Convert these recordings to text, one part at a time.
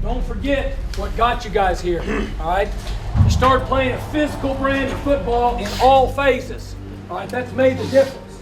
don't forget what got you guys here, all right? You started playing a physical brand of football in all phases, all right? That's made the difference.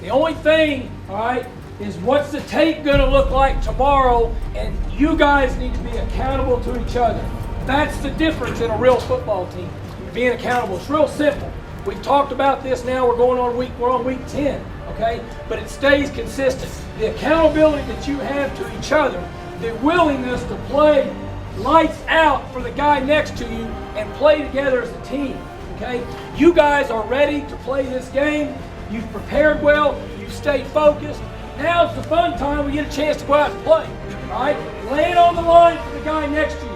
The only thing, all right, is what's the tape going to look like tomorrow, and you guys need to be accountable to each other. That's the difference in a real football team, being accountable. It's real simple. We've talked about this now. We're on week 10, okay? But it stays consistent. The accountability that you have to each other, the willingness to play lights out for the guy next to you and play together as a team, okay? You guys are ready to play this game. You've prepared well. You've stayed focused. Now's the fun time. We get a chance to go out and play, all right? Lay it on the line for the guy next to you.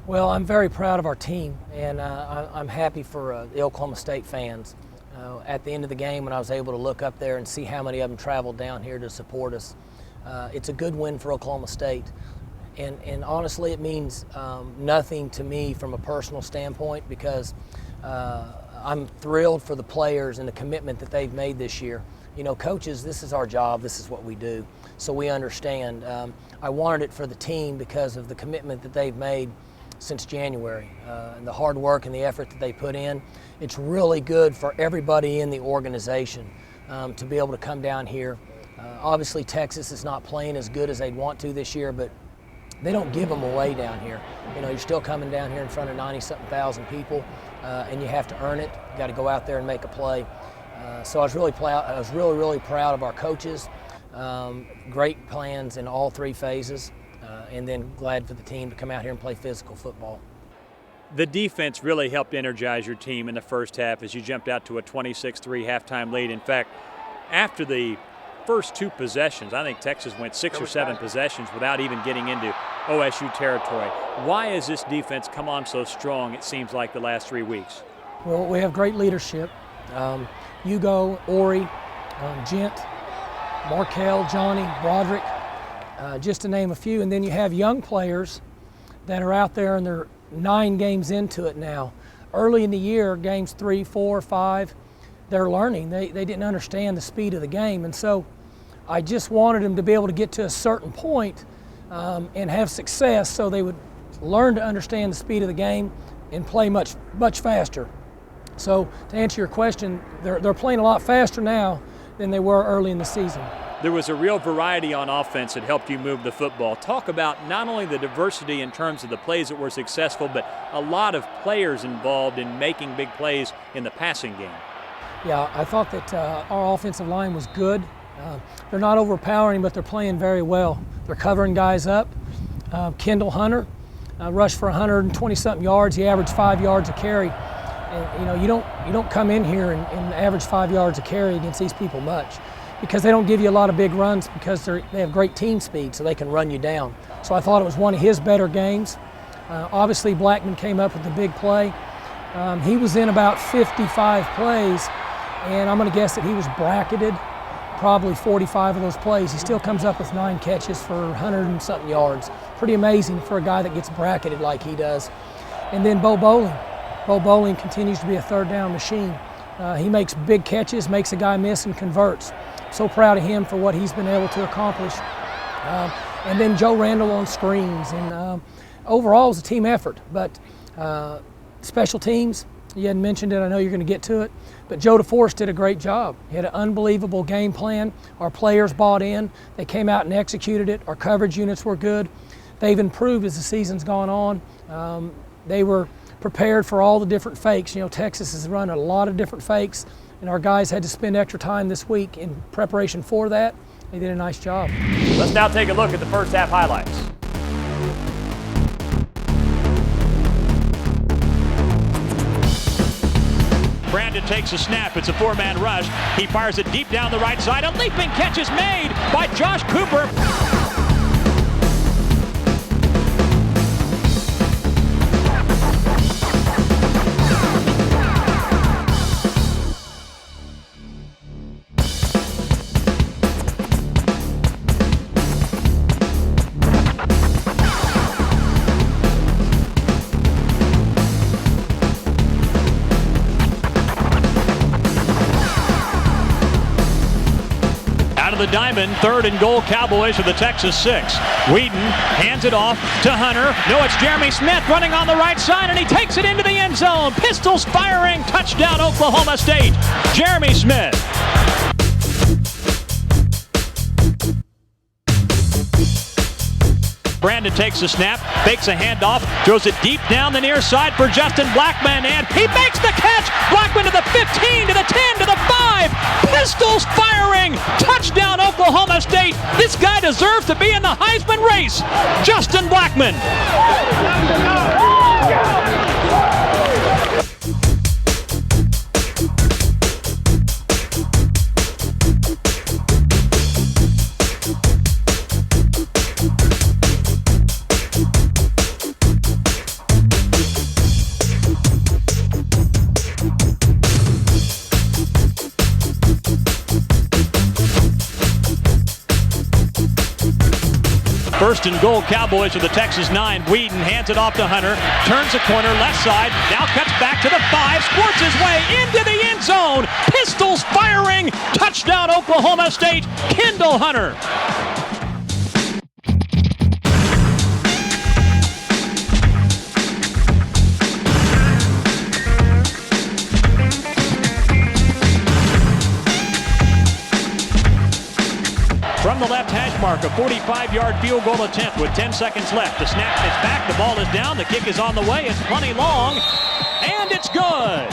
Well, I'm very proud of our team, and I'm happy for the Oklahoma State fans. At the end of the game, when I was able to look up there and see how many of them traveled down here to support us, it's a good win for Oklahoma State. And honestly, it means nothing to me from a personal standpoint, because I'm thrilled for the players and the commitment that they've made this year. You know, coaches, this is our job, this is what we do, so we understand. I wanted it for the team because of the commitment that they've made since January, and the hard work and the effort that they put in. It's really good for everybody in the organization to be able to come down here. Obviously, Texas is not playing as good as they'd want to this year, but they don't give them away down here. You know, you're still coming down here in front of 90-something thousand people, and you have to earn it. You got to go out there and make a play. So I was really proud of our coaches. Great plans in all three phases. And then glad for the team to come out here and play physical football. The defense really helped energize your team in the first half as you jumped out to a 26-3 halftime lead. In fact, after the first two possessions, I think Texas went 6 or 7 possessions without even getting into OSU territory. Why has this defense come on so strong, it seems like, the last 3 weeks? Well, we have great leadership. Hugo, Ori, Gent, Markel, Johnny, Broderick, just to name a few. And then you have young players that are out there and they're 9 games into it now. Early in the year, games 3, 4, 5, they're learning. They didn't understand the speed of the game. And so I just wanted them to be able to get to a certain point and have success so they would learn to understand the speed of the game and play much faster. So to answer your question, they're playing a lot faster now than they were early in the season. There was a real variety on offense that helped you move the football. Talk about not only the diversity in terms of the plays that were successful, but a lot of players involved in making big plays in the passing game. Yeah, I thought that our offensive line was good. They're not overpowering, but they're playing very well. They're covering guys up. Kendall Hunter rushed for 120-something yards. He averaged 5 yards a carry. And, you know, you don't come in here and average 5 yards a carry against these people much, because they don't give you a lot of big runs, because they have great team speed, so they can run you down. So I thought it was one of his better games. Obviously, Blackman came up with the big play. He was in about 55 plays, and I'm going to guess that he was bracketed probably 45 of those plays. He still comes up with 9 catches for 100 and something yards. Pretty amazing for a guy that gets bracketed like he does. And then Bo Bowling. Bo Bowling continues to be a third down machine. He makes big catches, makes a guy miss, and converts. So proud of him for what he's been able to accomplish. And then Joe Randall on screens. And overall, it was a team effort. But special teams, you hadn't mentioned it, I know you're going to get to it, but Joe DeForest did a great job. He had an unbelievable game plan. Our players bought in. They came out and executed it. Our coverage units were good. They've improved as the season's gone on. They were prepared for all the different fakes. You know, Texas has run a lot of different fakes, and our guys had to spend extra time this week in preparation for that. They did a nice job. Let's now take a look at the first half highlights. Brandon takes a snap. It's a 4-man rush. He fires it deep down the right side. A leaping catch is made by Josh Cooper. the diamond. 3rd and goal, Cowboys for the Texas 6. Weeden hands it off to Hunter. No, it's Jeremy Smith running on the right side, and he takes it into the end zone. Pistols firing. Touchdown, Oklahoma State. Jeremy Smith. Brandon takes the snap, fakes a handoff, throws it deep down the near side for Justin Blackman, and he makes the catch! Blackman to the 15, to the 10, to the 5! Pistols firing! Touchdown, Oklahoma State! This guy deserves to be in the Heisman race! Justin Blackman! First and goal, Cowboys with the Texas 9. Weeden hands it off to Hunter, turns the corner, left side, now cuts back to the 5, squirts his way into the end zone. Pistols firing, touchdown Oklahoma State, Kendall Hunter. From the left hash mark, a 45-yard field goal attempt with 10 seconds left. The snap is back, the ball is down, the kick is on the way, it's plenty long, and it's good!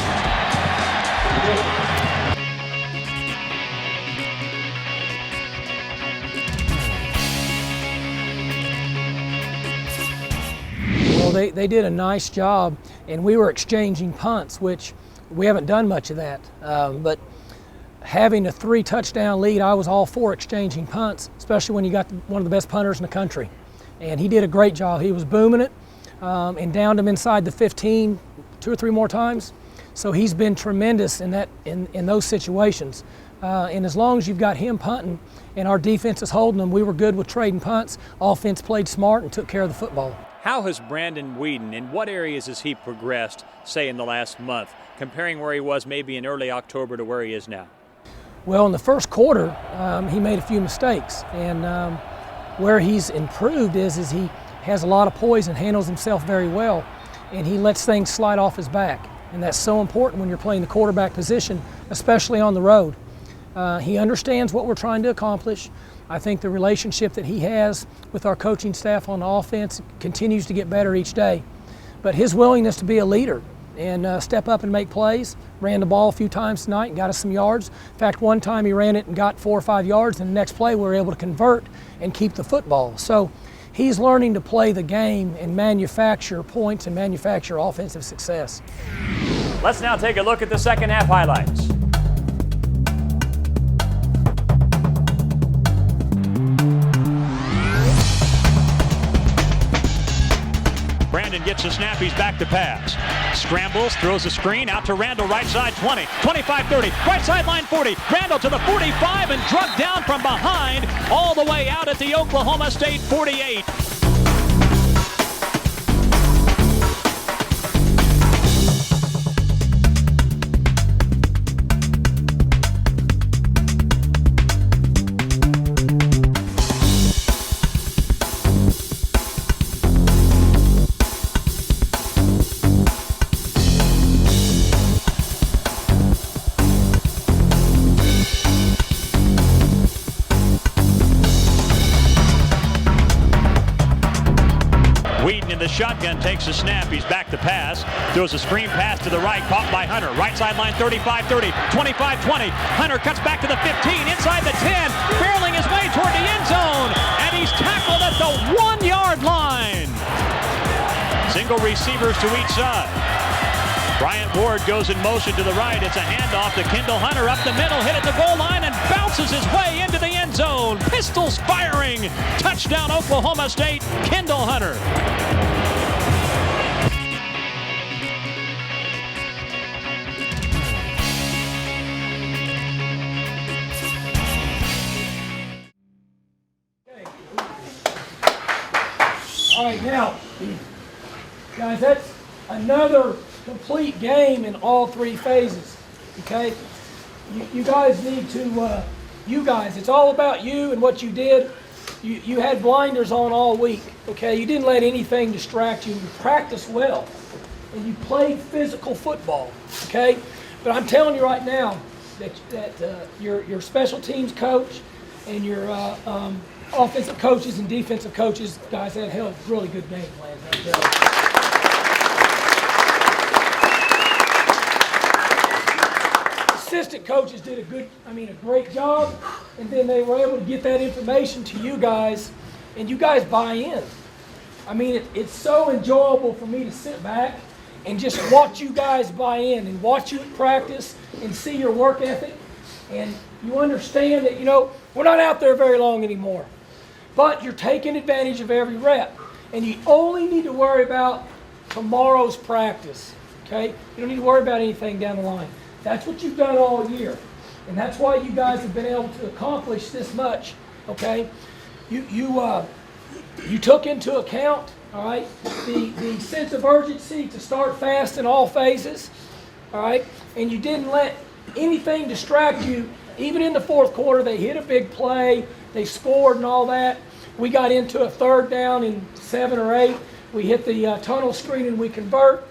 Well, they did a nice job, and we were exchanging punts, which we haven't done much of that, but having a 3-touchdown lead, I was all for exchanging punts, especially when you got one of the best punters in the country. And he did a great job. He was booming it and downed him inside the 15 2 or 3 more times. So he's been tremendous in those situations. And as long as you've got him punting and our defense is holding them, we were good with trading punts. Offense played smart and took care of the football. How has Brandon Weeden, in what areas has he progressed, say, in the last month, comparing where he was maybe in early October to where he is now? Well, in the first quarter, he made a few mistakes, and where he's improved is he has a lot of poise and handles himself very well, and he lets things slide off his back, and that's so important when you're playing the quarterback position, especially on the road. He understands what we're trying to accomplish. I think the relationship that he has with our coaching staff on the offense continues to get better each day, but his willingness to be a leader and step up and make plays. Ran the ball a few times tonight and got us some yards. In fact, one time he ran it and got 4 or 5 yards, and the next play we were able to convert and keep the football. So he's learning to play the game and manufacture points and manufacture offensive success. Let's now take a look at the second half highlights. Brandon gets a snap, he's back to pass. Scrambles, throws a screen out to Randall, right side 20, 25, 30, right sideline 40. Randall to the 45 and drugged down from behind all the way out at the Oklahoma State 48. Weeden in the shotgun takes a snap. He's back to pass. Throws a screen pass to the right, caught by Hunter. Right sideline 35-30, 25-20. Hunter cuts back to the 15, inside the 10, barreling his way toward the end zone, and he's tackled at the 1-yard line. Single receivers to each side. Bryant Ward goes in motion to the right. It's a handoff to Kendall Hunter up the middle, hit at the goal line, and bounces his way into the end zone. Pistols firing. Touchdown, Oklahoma State. Kendall Hunter. All right, now, guys, that's another complete game in all 3 phases, okay? You guys need to you guys. It's all about you and what you did. You had blinders on all week, okay? You didn't let anything distract you. You practiced well, and you played physical football, okay? But I'm telling you right now that your special teams coach and your offensive coaches and defensive coaches, guys, that held really good game plans out there. Assistant coaches did a great job, and then they were able to get that information to you guys, and you guys buy in. I mean, it's so enjoyable for me to sit back and just watch you guys buy in and watch you practice and see your work ethic, and you understand that, we're not out there very long anymore, but you're taking advantage of every rep, and you only need to worry about tomorrow's practice, okay? You don't need to worry about anything down the line. That's what you've done all year, and that's why you guys have been able to accomplish this much, okay? You took into account, all right, the sense of urgency to start fast in all phases, all right, and you didn't let anything distract you. Even in the fourth quarter, they hit a big play, they scored and all that. We got into a third down in 7 or 8. We hit the tunnel screen and we convert,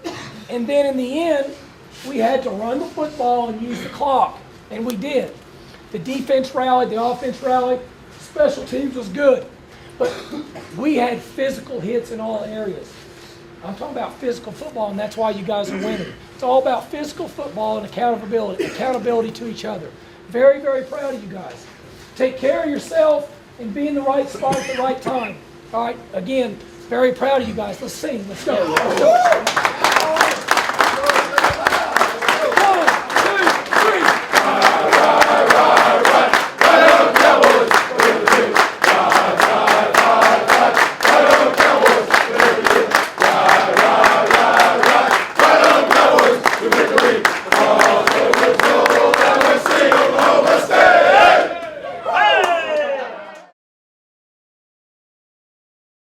and then in the end, we had to run the football and use the clock, and we did. The defense rallied, the offense rallied, special teams was good, but we had physical hits in all areas. I'm talking about physical football, and that's why you guys are winning. It's all about physical football and accountability to each other. Very, very proud of you guys. Take care of yourself and be in the right spot at the right time. All right, again, very proud of you guys. Let's sing. Let's go. Let's go.